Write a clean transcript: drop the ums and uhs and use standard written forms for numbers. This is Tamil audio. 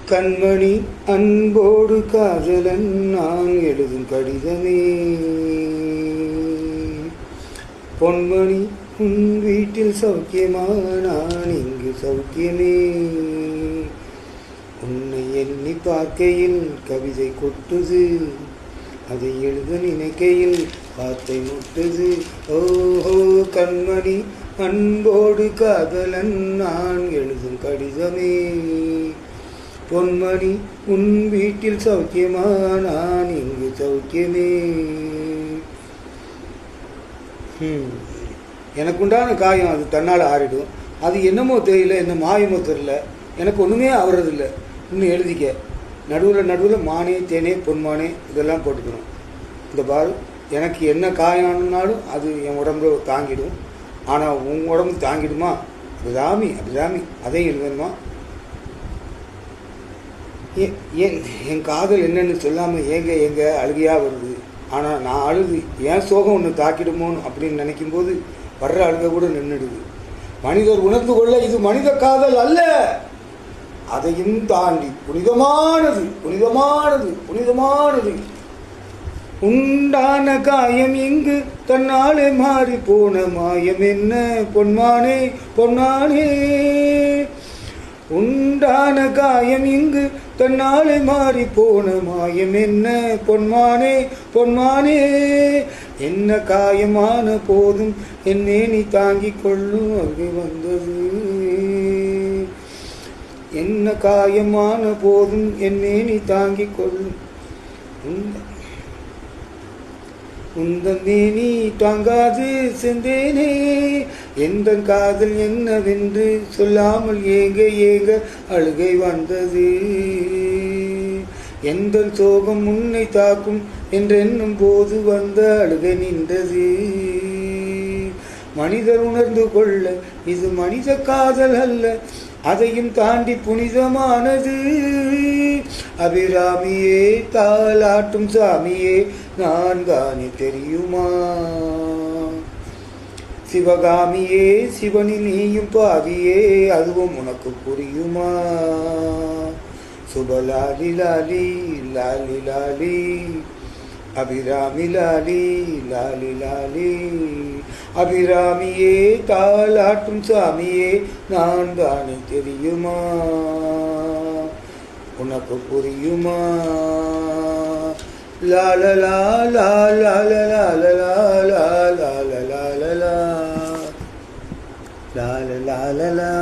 கண்மணி அன்போடு காதலன் நான் எழுதும் கடிதமே, பொன்மணி உன் வீட்டில் சௌக்கியமா, நான் இங்கு சௌக்கியமே. உன்னை எண்ணி பார்க்கையில் கவிதை கொட்டுது, அதை எழுத நினைக்கையில் வார்த்தை முட்டுது. ஓஹோ கண்மணி அன்போடு காதலன் நான் எழுதும் கடிதமே, பொன்மணி உன் வீட்டில் சௌக்கியமா, நான் இங்கு சௌக்கியமே. எனக்குண்டான காயம் அது தன்னால் ஆறிடும். அது என்னமோ தெரியல, என்ன மாயமோ தெரியல, எனக்கு ஒன்றுமே ஆகுறதில்லை. இன்னும் எழுதிக்க, நடுவில் மானே தேனே பொன்மானே இதெல்லாம் போட்டுக்கணும். இந்த பால் எனக்கு என்ன காயம்னாலும் அது என் உடம்புல தாங்கிடும். ஆனால் உன் உடம்பு தாங்கிடுமா? அபிராமி அபிராமி அதையும் எழுதணுமா? என் காதல் என்னன்னு சொல்லாமல் ஏங்க அழுகையாக வருது. ஆனால் நான் அழுது ஏன் சோகம் ஒன்று தாக்கிடுமோன்னு அப்படின்னு நினைக்கும்போது வர்ற அழுகை கூட நின்றுடுது. மனிதர் உணர்ந்து கொள்ள இது மனித காதல் அல்ல, அதையும் தாண்டி புனிதமானது புனிதமானது புனிதமானது. உண்டான காயம் இங்கு தன்னாலே மாறி போன மாயம் என்ன பொன்மானே பொன்னானே. உண்டான காயம் இங்கு தன்னாலே மாறி போன மாயம் என்ன பொன்மானே பொன்மானே. என்ன காயமான போதும் என்னே நீ தாங்கிக் கொள்ளும் அருகே வந்தது. என்ன காயமான போதும் என்னே நீ தாங்கிக் கொள்ளும் உந்தே நீ தாங்காது சென்றேனே. எந்த காதல் என்னவென்று சொல்லாமல் ஏங்க அழுகை வந்தது. எந்த சோகம் உன்னை தாக்கும் என்றென்னும் போது வந்த அழுகை நின்றது. மனிதர் உணர்ந்து கொள்ள இது மனித காதல் அல்ல, அதையும் தாண்டி புனிதமானது. அபிராமியே தாலாட்டும் சாமியே நான் காணி தெரியுமா? சிவகாமியே சிவனில் நீயும் பாதியே அதுவும் உனக்கு புரியுமா? சுபலாலி லாலி லாலி லாலி அபிராமி லாலி லாலி லாலி. அபிராமியே தாலாட்டும் சாமியே நான் தானே தெரியுமா? உனக்கு புரியுமா? லாலலா லாலலா லாலலா லாலலா லாலலா லாலலா.